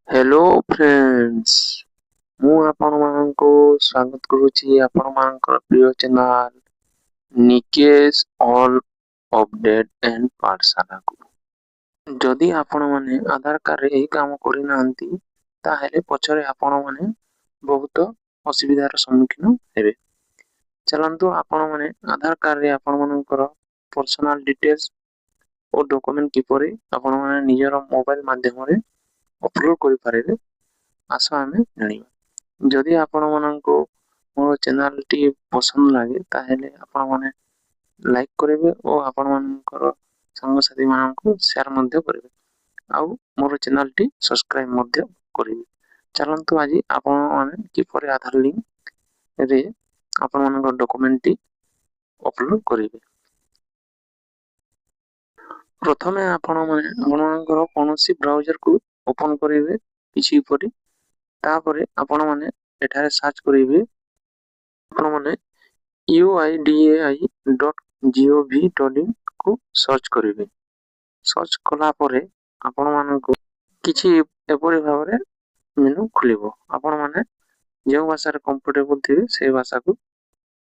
Hello friends ମୁଁ ଆପଣମାନଙ୍କୁ ସ୍ୱାଗତ କରୁଛି ଆପଣମାନଙ୍କର ପ୍ରିୟ channel Nikesh all update and ପାଠଶାଳାକୁ। ଯଦି ଆପଣମାନେ ଆଧାର କାର୍ଡରେ ଏହି କାମ କରିନାହାନ୍ତି ତାହେଲେ ପଛରେ ଆପଣମାନେ ବହୁତ ଅସୁବିଧାର ସମ୍ମୁଖୀନ ହେବେ। ଚାଲନ୍ତୁ ଆପଣମାନେ ଆଧାର କାର୍ଡରେ ଆପଣମାନଙ୍କର ପର୍ସନାଲ ଡିଟେଲ୍ସ ଓ ଡକୁମେଣ୍ଟ କିପରି ଆପଣମାନେ ନିଜର ମୋବାଇଲ ମାଧ୍ୟମରେ ଅପଲୋଡ କରିପାରିବେ ଆସ ଆମେ ଜାଣିବା। ଯଦି ଆପଣମାନଙ୍କୁ ମୋର ଚ୍ୟାନେଲଟି ପସନ୍ଦ ଲାଗେ ତାହେଲେ ଆପଣମାନେ ଲାଇକ୍ କରିବେ ଓ ଆପଣମାନଙ୍କର ସାଙ୍ଗସାଥିମାନଙ୍କୁ ସେୟାର ମଧ୍ୟ କରିବେ ଆଉ ମୋର ଚ୍ୟାନେଲଟି ସବସ୍କ୍ରାଇବ ମଧ୍ୟ କରିବେ। ଚାଲନ୍ତୁ ଆଜି ଆପଣମାନେ କିପରି ଆଧାର ଲିଙ୍କରେ ଆପଣମାନଙ୍କ ଡକୁମେଣ୍ଟଟି ଅପଲୋଡ କରିବେ। ପ୍ରଥମେ ଆପଣମାନେ ଆପଣଙ୍କର କୌଣସି ବ୍ରାଉଜରକୁ ଓପନ କରିବେ କିଛି ପରି। ତାପରେ ଆପଣମାନେ ଏଠାରେ ସର୍ଚ୍ଚ କରିବେ ଆପଣମାନେ uidai.gov.in କୁ ସର୍ଚ୍ଚ କରିବେ। ସର୍ଚ୍ଚ କଲା ପରେ ଆପଣମାନଙ୍କୁ କିଛି ଏପରି ଭାବରେ ମେନୁ ଖୋଲିବ। ଆପଣମାନେ ଯେଉଁ ଭାଷାରେ କମ୍ଫର୍ଟେବଲ ଥିବେ ସେହି ଭାଷାକୁ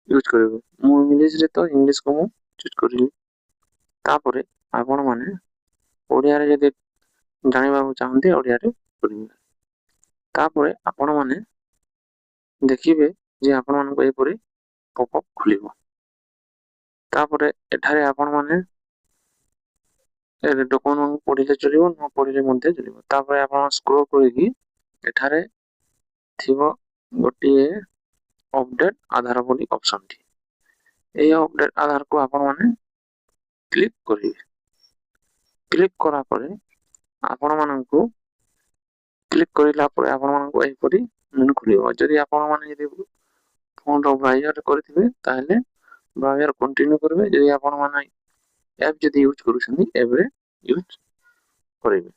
ୟୁଜ କରିବେ। ମୁଁ ଇଂଲିଶରେ ତ ଇଂଲିଶକୁ ମୁଁ ଚୁଜ କରିଲି। ତାପରେ ଆପଣମାନେ ଓଡ଼ିଆରେ ଯଦି ଜାଣିବାକୁ ଚାହାନ୍ତି ଓଡ଼ିଆରେ କରିବେ। ତାପରେ ଆପଣମାନେ ଦେଖିବେ ଯେ ଆପଣମାନଙ୍କୁ ଏପରି ପପଅପ୍ ଖୋଲିବ। ତାପରେ ଏଠାରେ ଆପଣମାନେ ଡକୁମେଣ୍ଟ ପଢିଲେ ଚଳିବ ନ ପଢିଲେ ମଧ୍ୟ ଚଳିବ। ତାପରେ ଆପଣ ସ୍କ୍ରୋଲ କରିକି ଏଠାରେ ଥିବ ଗୋଟିଏ ଅପଡେଟ ଆଧାର ବୋଲି ଅପସନଟି। ଏହି ଅପଡେଟ ଆଧାରକୁ ଆପଣମାନେ କ୍ଲିକ୍ କରିବେ। କ୍ଲିକ୍ କଲା ପରେ ଆପଣମାନଙ୍କୁ କ୍ଲିକ୍ କରିଲା ପରେ ଆପଣମାନଙ୍କୁ ଏହିପରି ମେନୁ ଖୋଲିବ। ଯଦି ଆପଣମାନେ ଫୋନର ବ୍ରାଉଜର କରିଥିବେ ତାହେଲେ ବ୍ରାଉଜର କଣ୍ଟିନ୍ୟୁ କରିବେ। ଯଦି ଆପଣମାନେ ଆପ ଯଦି ୟୁଜ କରୁଛନ୍ତି ଏବେ ୟୁଜ କରିବେ।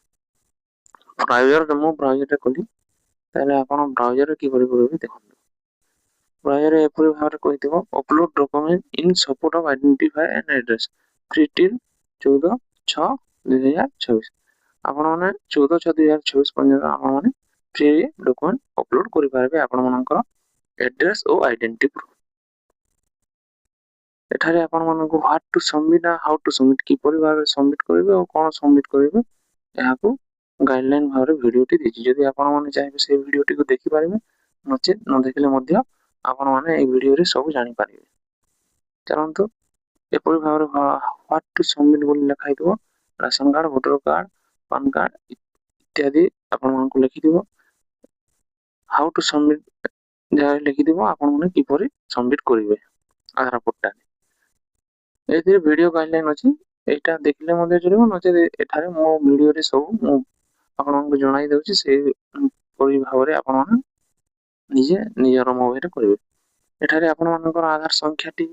ମୁଁ ବ୍ରାଉଜରରେ କଲି ତାହେଲେ ଆପଣ ବ୍ରାଉଜରରେ କିପରି କରିବେ ଦେଖନ୍ତୁ। ବ୍ରାଉଜରରେ ଏପରି ଭାବରେ କହିଥିବ upload document in support of identify and address free till 14/6/2024। ଆପଣମାନେ 14/6/2024 ପର୍ଯ୍ୟନ୍ତ ଆପଣମାନେ ଫ୍ରି ଡକୁମେଣ୍ଟ ଅପଲୋଡ କରିପାରିବେ ଆପଣମାନଙ୍କର ଆଡ୍ରେସ ଓ ଆଇଡେଣ୍ଟି ପ୍ରୁଫ। ଏଠାରେ ଆପଣମାନଙ୍କୁ what to submit how to submit କିପରି ଭାବରେ ସବମିଟ କରିବେ ଓ କଣ ସବମିଟ କରିବେ ଏହାକୁ ଗାଇଡଲାଇନ ଭାବରେ ଭିଡିଓଟି ଦେଇଛି। ଯଦି ଆପଣମାନେ ଚାହିଁବେ ସେହି ଭିଡିଓଟିକୁ ଦେଖିପାରିବେ, ନଚେତ ନ ଦେଖିଲେ ମଧ୍ୟ ଆପଣମାନେ ଏହି ଭିଡିଓରେ ସବୁ ଜାଣିପାରିବେ। ଚାଲନ୍ତୁ ଏପରି ଭାବରେ ହ୍ୱାଟ ଟୁ ସବମିଟ ବୋଲି ଲେଖା ହେଇଥିବ ration card, voter card, PAN card ଇତ୍ୟାଦି ଆପଣମାନଙ୍କୁ ଲେଖିଥିବ। ହାଉ ଟୁ ସବମିଟ ଯାହା ଲେଖିଥିବ ଆପଣମାନେ କିପରି ସବମିଟ କରିବେ ଆଧାର ପୋର୍ଟାଲ। ଏଥିରେ ଭିଡିଓ ଗାଇଡଲାଇନ ଅଛି, ଏଇଟା ଦେଖିଲେ ମଧ୍ୟ ଚଳିବ ନଚେତ ଏଠାରେ ମୋ ଭିଡିଓରେ ସବୁ ମୁଁ ଆପଣଙ୍କୁ ଜଣାଇ ଦେଉଛି ସେହିପରି ଭାବରେ ଆପଣମାନେ ନିଜେ ନିଜର ମୋବାଇଲରେ କରିବେ। ଏଠାରେ ଆପଣମାନଙ୍କର ଆଧାର ସଂଖ୍ୟାଟି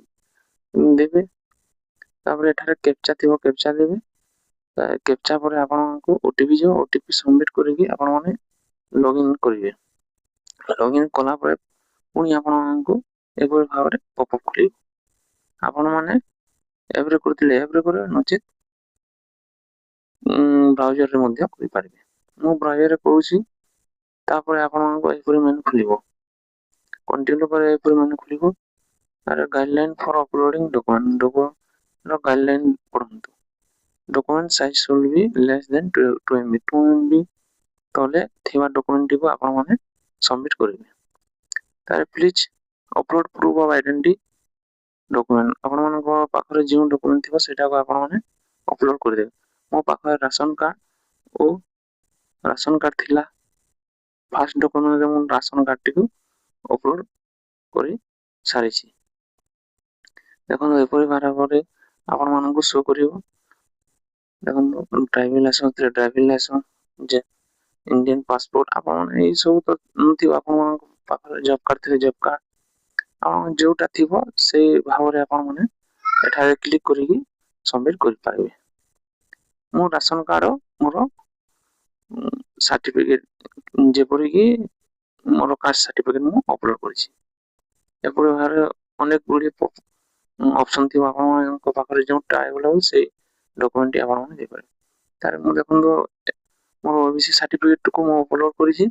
ଦେବେ। ତାପରେ ଏଠାରେ କ୍ୟାପଚା ଥିବ କ୍ୟାପଚା ଦେବେ। କ୍ୟାପଚା ପରେ ଆପଣଙ୍କୁ ଓଟିପି ଯିବ, ଓଟିପି ସବମିଟ କରିକି ଆପଣମାନେ ଲଗ୍ଇନ୍ କରିବେ। ଲଗ୍ଇନ୍ କଲା ପରେ ପୁଣି ଆପଣଙ୍କୁ ଏପରି ଭାବରେ ପପଅପ୍ ଖୋଲିବ। ଆପଣମାନେ ଏପରେ କରିଥିଲେ ଏପରେ କରିବେ ନଚେତ ବ୍ରାଉଜରରେ ମଧ୍ୟ କରିପାରିବେ। ମୁଁ ବ୍ରାଉଜରରେ କରୁଛି। ତାପରେ ଆପଣଙ୍କୁ ଏପରି ମେନୁ ଖୋଲିବ। କଣ୍ଟିନ୍ୟୁ ପରେ ଏପରି ମେନୁ ଖୋଲିବ। ତାର ଗାଇଡଲାଇନ ଫର ଅପଲୋଡିଂ ଡକୁମେଣ୍ଟ ଗାଇଡଲାଇନ ପଢନ୍ତୁ। Document size should be less than 2 MB। 2 MB ତଳେ ଥିବା ଡକୁମେଣ୍ଟଟିକୁ ଆପଣମାନେ ସବମିଟ କରିବେ। ତାପରେ please upload proof of identity document. ଆପଣମାନଙ୍କ ପାଖରେ ଯେଉଁ ଡକୁମେଣ୍ଟ ଥିବ ସେଇଟାକୁ ଆପଣମାନେ ଅପଲୋଡ କରିଦେବେ। ମୋ ପାଖରେ ରାସନ କାର୍ଡ ଓ ରାସନ କାର୍ଡ ଥିଲା। ଫାର୍ଷ୍ଟ ଡକୁମେଣ୍ଟରେ ମୁଁ ରାସନ କାର୍ଡଟିକୁ ଅପଲୋଡ କରି ସାରିଛି। ଦେଖନ୍ତୁ ଏପରି ଭାବରେ ଆପଣମାନଙ୍କୁ ଶୋ କରିବ। ଦେଖନ୍ତୁ ଡ୍ରାଇଭିଂ ଲାଇସେନ୍ସ ଥିଲେ ଡ୍ରାଇଭିଂ ଲାଇସେନ୍ସ, ଇଣ୍ଡିଆନ ପାସପୋର୍ଟ, ଆପଣମାନେ ଏଇ ସବୁ ତ ନଥିବ ଆପଣମାନଙ୍କ ପାଖରେ ଜବ କାର୍ଡ ଥିଲେ ଜବ କାର୍ଡ, ଆପଣ ଯୋଉଟା ଥିବ ସେଇ ଭାବରେ ଆପଣମାନେ ଏଠାରେ କ୍ଲିକ୍ କରିକି ସବମିଟ କରିପାରିବେ। ମୁଁ ରାସନ କାର୍ଡ ମୋର ସାର୍ଟିଫିକେଟ ଯେପରିକି ମୋର କାଷ୍ଟ ସାର୍ଟିଫିକେଟ ମୁଁ ଅପଲୋଡ କରିଛି। ଏପରି ଭାବରେ ଅନେକ ଗୁଡ଼ିଏ ଅପସନ ଥିବ ଆପଣମାନଙ୍କ ପାଖରେ ଯେଉଁଟା ଆଭେଲେବଲ ସେଇ ଡକୁମେଣ୍ଟଟି ଆପଣମାନେ ଦେଇପାରିବେ। ତାହେଲେ ମୁଁ ଦେଖନ୍ତୁ ମୋର ଓବିସି ସାର୍ଟିଫିକେଟକୁ ମୁଁ ଅପଲୋଡ କରିଛି।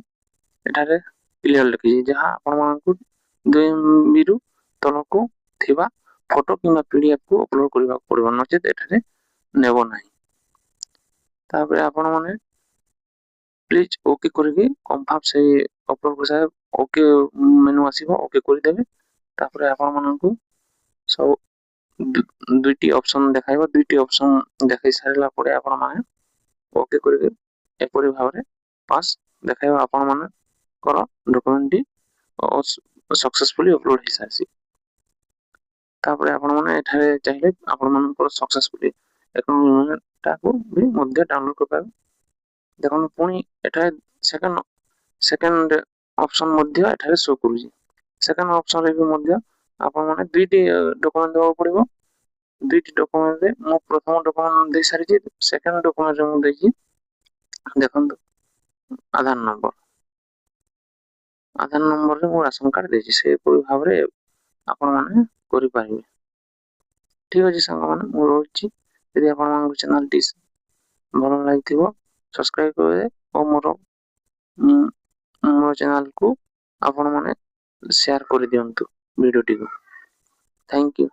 ଏଠାରେ କ୍ଲିୟର ଲେଖିଛି ଯାହା ଆପଣମାନଙ୍କୁ 2 MBରୁ ତଳକୁ ଥିବା ଫଟୋ କିମ୍ବା ପିଡିଏଫକୁ ଅପଲୋଡ କରିବାକୁ ପଡ଼ିବ, ନଚେତ୍ ଏଠାରେ ନେବ ନାହିଁ। ତାପରେ ଆପଣମାନେ ପ୍ଲିଜ ଓକେ କରିକି କନଫର୍ମ ସେଇ ଅପଲୋଡ କରିସାରିଲେ ଓକେ ମେନୁ ଆସିବ, ଓକେ କରିଦେବେ। ତାପରେ ଆପଣମାନଙ୍କୁ ସବୁ ଦୁଇଟି ଅପସନ ଦେଖାଇବ। ଦୁଇଟି ଅପସନ ଦେଖାଇ ସାରିଲା ପରେ ଆପଣମାନେ ଓକେ କରିକି ଏପରି ଭାବରେ ପାସ୍ ଦେଖାଇବ ଆପଣମାନଙ୍କର ଡକୁମେଣ୍ଟଟି ସକ୍ସେସଫୁଲି ଅପଲୋଡ ହେଇସାରିଛି। ତାପରେ ଆପଣମାନେ ଏଠାରେ ଚାହିଁଲେ ଆପଣମାନଙ୍କର ସକ୍ସେସଫୁଲି ଆକାଉଣ୍ଟଟାକୁ ବି ମଧ୍ୟ ଡାଉନଲୋଡ କରିପାରିବେ। ଦେଖନ୍ତୁ ପୁଣି ଏଠାରେ ସେକେଣ୍ଡ ଅପସନ ମଧ୍ୟ ଏଠାରେ ଶୋ କରୁଛି। ସେକେଣ୍ଡ ଅପସନରେ ବି ମଧ୍ୟ ଆପଣମାନେ ଦୁଇଟି ଡକୁମେଣ୍ଟ ଦେବାକୁ ପଡ଼ିବ। ଦୁଇଟି ଡକୁମେଣ୍ଟରେ ମୁଁ ପ୍ରଥମ ଡକୁମେଣ୍ଟ ଦେଇ ସାରିଛି, ସେକେଣ୍ଡ ଡକୁମେଣ୍ଟରେ ମୁଁ ଦେଇଛି ଦେଖନ୍ତୁ ଆଧାର ନମ୍ବରରେ ମୁଁ ରାସନ କାର୍ଡ ଦେଇଛି। ସେହିପରି ଭାବରେ ଆପଣମାନେ କରିପାରିବେ। ଠିକ ଅଛି ସାଙ୍ଗମାନେ, ମୁଁ ରହୁଛି। ଯଦି ଆପଣମାନଙ୍କ ଚ୍ୟାନେଲଟି ଭଲ ଲାଗିଥିବ ସବସ୍କ୍ରାଇବ କରିବେ ଓ ମୋର ଚ୍ୟାନେଲକୁ ଆପଣମାନେ ସେୟାର କରିଦିଅନ୍ତୁ ଭିଡ଼ିଓଟିକୁ। Thank you.